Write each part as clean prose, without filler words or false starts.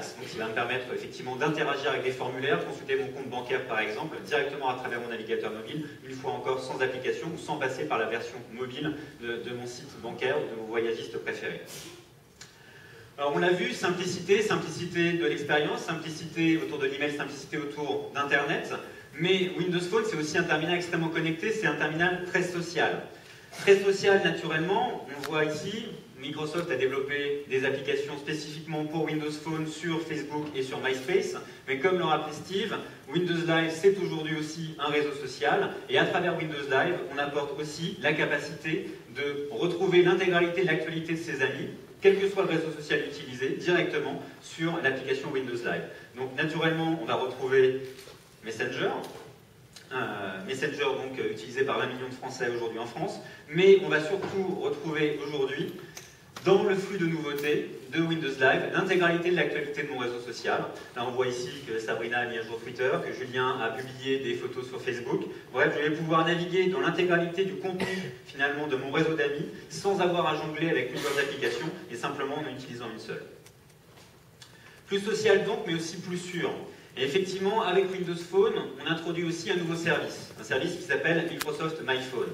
relax, donc qui va me permettre effectivement d'interagir avec des formulaires, consulter mon compte bancaire par exemple, directement à travers mon navigateur mobile, une fois encore sans application ou sans passer par la version mobile de mon site bancaire ou de mon voyagiste préféré. Alors on l'a vu, simplicité, simplicité de l'expérience, simplicité autour de l'email, simplicité autour d'Internet, mais Windows Phone c'est aussi un terminal extrêmement connecté, c'est un terminal très social. Très social naturellement, on voit ici, Microsoft a développé des applications spécifiquement pour Windows Phone sur Facebook et sur MySpace, mais comme le rappelait Steve, Windows Live c'est aujourd'hui aussi un réseau social, et à travers Windows Live, on apporte aussi la capacité de retrouver l'intégralité de l'actualité de ses amis, quel que soit le réseau social utilisé, directement sur l'application Windows Live. Donc naturellement, on va retrouver Messenger, donc utilisé par 20 millions de Français aujourd'hui en France, mais on va surtout retrouver aujourd'hui, dans le flux de nouveautés de Windows Live, l'intégralité de l'actualité de mon réseau social. Là on voit ici que Sabrina a mis à jour Twitter, que Julien a publié des photos sur Facebook. Bref, je vais pouvoir naviguer dans l'intégralité du contenu finalement de mon réseau d'amis, sans avoir à jongler avec plusieurs applications, et simplement en utilisant une seule. Plus social donc, mais aussi plus sûr. Et effectivement, avec Windows Phone, on introduit aussi un nouveau service, un service qui s'appelle Microsoft MyPhone.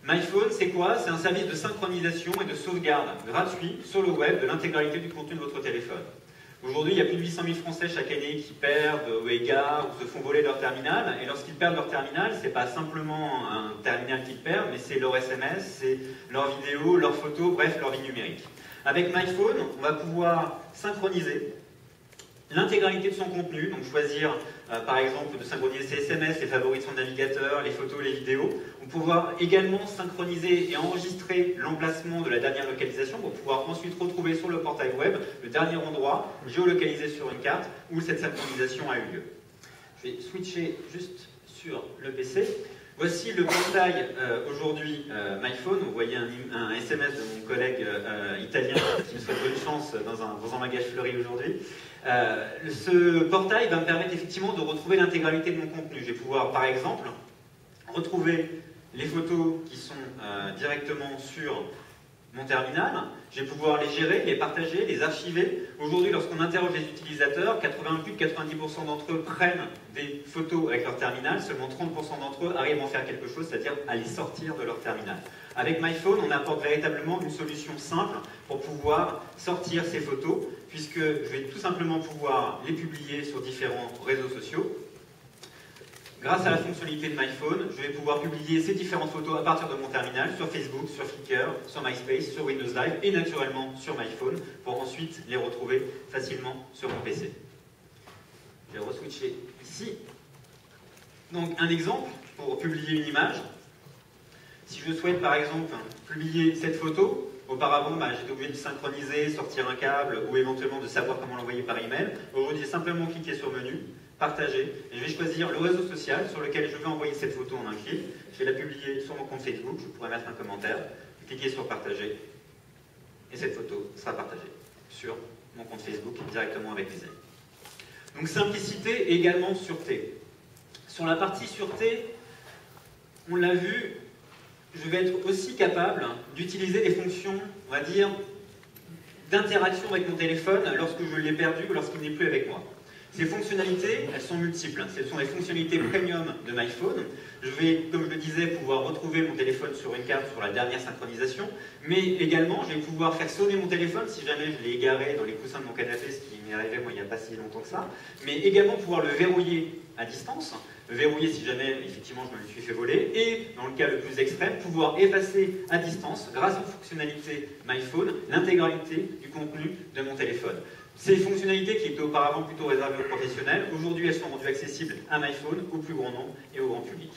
MyPhone, c'est quoi? C'est un service de synchronisation et de sauvegarde gratuit sur le web de l'intégralité du contenu de votre téléphone. Aujourd'hui, il y a plus de 800 000 Français chaque année qui perdent ou égarent ou se font voler leur terminal. Et lorsqu'ils perdent leur terminal, c'est pas simplement un terminal qu'ils perdent, mais c'est leur SMS, c'est leurs vidéos, leurs photos, bref, leur vie numérique. Avec MyPhone, on va pouvoir synchroniser l'intégralité de son contenu, donc choisir par exemple de synchroniser ses SMS, les favoris de son navigateur, les photos, les vidéos. On va pouvoir également synchroniser et enregistrer l'emplacement de la dernière localisation pour pouvoir ensuite retrouver sur le portail web le dernier endroit géolocalisé sur une carte où cette synchronisation a eu lieu. Je vais switcher juste sur le PC. Voici le portail aujourd'hui MyPhone. Vous voyez un SMS de mon collègue italien qui me souhaite bonne chance dans un bagage fleuri aujourd'hui. Ce portail va me permettre effectivement de retrouver l'intégralité de mon contenu. Je vais pouvoir par exemple retrouver les photos qui sont directement sur mon terminal. Je vais pouvoir les gérer, les partager, les archiver. Aujourd'hui, lorsqu'on interroge les utilisateurs, plus de 90% d'entre eux prennent des photos avec leur terminal, seulement 30% d'entre eux arrivent à en faire quelque chose, c'est-à-dire à les sortir de leur terminal. Avec MyPhone, on apporte véritablement une solution simple pour pouvoir sortir ces photos, puisque je vais tout simplement pouvoir les publier sur différents réseaux sociaux. Grâce à la fonctionnalité de MyPhone, je vais pouvoir publier ces différentes photos à partir de mon terminal sur Facebook, sur Flickr, sur MySpace, sur Windows Live et naturellement sur MyPhone pour ensuite les retrouver facilement sur mon PC. Je vais re-switcher ici. Donc un exemple pour publier une image. Si je souhaite par exemple publier cette photo, auparavant j'étais obligé de synchroniser, sortir un câble ou éventuellement de savoir comment l'envoyer par email. Aujourd'hui, simplement cliquer sur menu, partager, et je vais choisir le réseau social sur lequel je vais envoyer cette photo en un clic. Je vais la publier sur mon compte Facebook, je pourrais mettre un commentaire, cliquer sur partager, et cette photo sera partagée sur mon compte Facebook directement avec les amis. Donc simplicité et également sûreté. Sur la partie sûreté, on l'a vu, je vais être aussi capable d'utiliser des fonctions, on va dire, d'interaction avec mon téléphone lorsque je l'ai perdu ou lorsqu'il n'est plus avec moi. Ces fonctionnalités, elles sont multiples. Ce sont les fonctionnalités premium de MyPhone. Je vais, comme je le disais, pouvoir retrouver mon téléphone sur une carte sur la dernière synchronisation, mais également, je vais pouvoir faire sonner mon téléphone si jamais je l'ai égaré dans les coussins de mon canapé, ce qui m'est arrivé moi il n'y a pas si longtemps que ça, mais également pouvoir le verrouiller à distance, le verrouiller si jamais effectivement je me le suis fait voler, et dans le cas le plus extrême, pouvoir effacer à distance, grâce aux fonctionnalités MyPhone, l'intégralité du contenu de mon téléphone. Ces fonctionnalités qui étaient auparavant plutôt réservées aux professionnels, aujourd'hui elles sont rendues accessibles à MyPhone, au plus grand nombre et au grand public.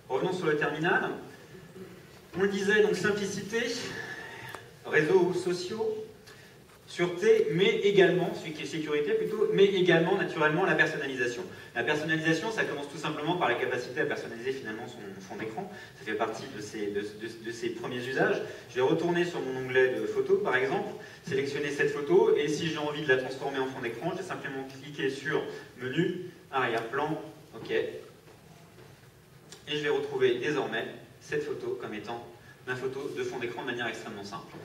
Revenons sur le terminal. On le disait, donc simplicité, réseaux sociaux, sûreté, mais également, sécurité plutôt, mais également naturellement la personnalisation. La personnalisation, ça commence tout simplement par la capacité à personnaliser finalement son fond d'écran. Ça fait partie de ses premiers usages. Je vais retourner sur mon onglet de photos par exemple, sélectionner cette photo, et si j'ai envie de la transformer en fond d'écran, je vais simplement cliquer sur menu, arrière-plan, ok. Et je vais retrouver désormais cette photo comme étant ma photo de fond d'écran de manière extrêmement simple.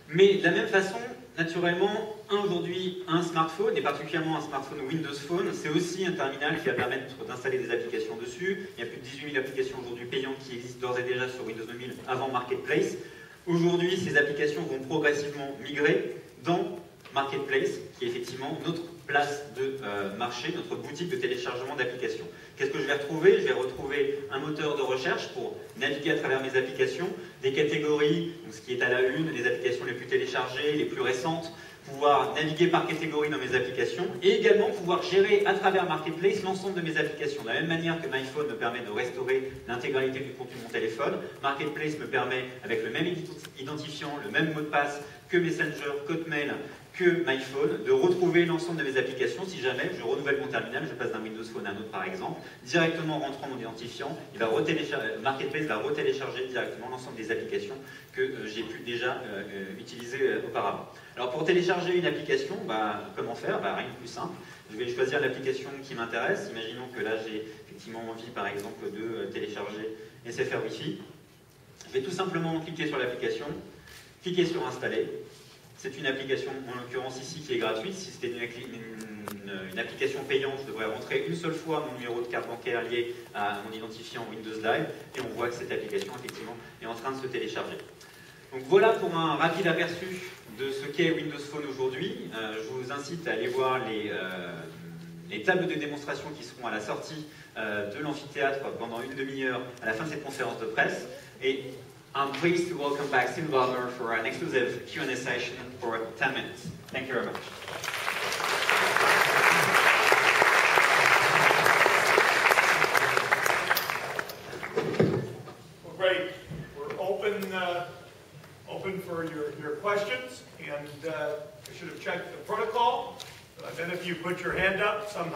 Mais de la même façon, naturellement, aujourd'hui, un smartphone, et particulièrement un smartphone Windows Phone, c'est aussi un terminal qui va permettre d'installer des applications dessus. Il y a plus de 18 000 applications aujourd'hui payantes qui existent d'ores et déjà sur Windows 2000 avant Marketplace. Aujourd'hui, ces applications vont progressivement migrer dans Marketplace, qui est effectivement notre place de marché, notre boutique de téléchargement d'applications. Qu'est-ce que je vais retrouver? Je vais retrouver un moteur de recherche pour naviguer à travers mes applications, des catégories, donc ce qui est à la une, les applications les plus téléchargées, les plus récentes, pouvoir naviguer par catégorie dans mes applications, et également pouvoir gérer à travers Marketplace l'ensemble de mes applications. De la même manière que MyPhone me permet de restaurer l'intégralité du contenu de mon téléphone, Marketplace me permet, avec le même identifiant, le même mot de passe que Messenger, Hotmail, que MyPhone, de retrouver l'ensemble de mes applications. Si jamais je renouvelle mon terminal, je passe d'un Windows Phone à un autre par exemple, directement en rentrant mon identifiant, Marketplace va retélécharger directement l'ensemble des applications que j'ai pu déjà utiliser auparavant. Alors pour télécharger une application, comment faire? Rien de plus simple. Je vais choisir l'application qui m'intéresse. Imaginons que là j'ai effectivement envie par exemple de télécharger SFR Wi-Fi. Je vais tout simplement cliquer sur l'application, cliquer sur Installer. C'est une application, en l'occurrence ici, qui est gratuite. Si c'était une application payante, je devrais rentrer une seule fois mon numéro de carte bancaire lié à mon identifiant Windows Live, et on voit que cette application, effectivement, est en train de se télécharger. Donc voilà pour un rapide aperçu de ce qu'est Windows Phone aujourd'hui. Je vous incite à aller voir les tables de démonstration qui seront à la sortie de l'amphithéâtre pendant une demi-heure à la fin de cette conférence de presse. Et I'm pleased to welcome back Steve Butler for an exclusive Q&A session for 10 minutes. Thank you very much. Well, great. We're open for your questions, and I should have checked the protocol. Then if you put your hand up somehow.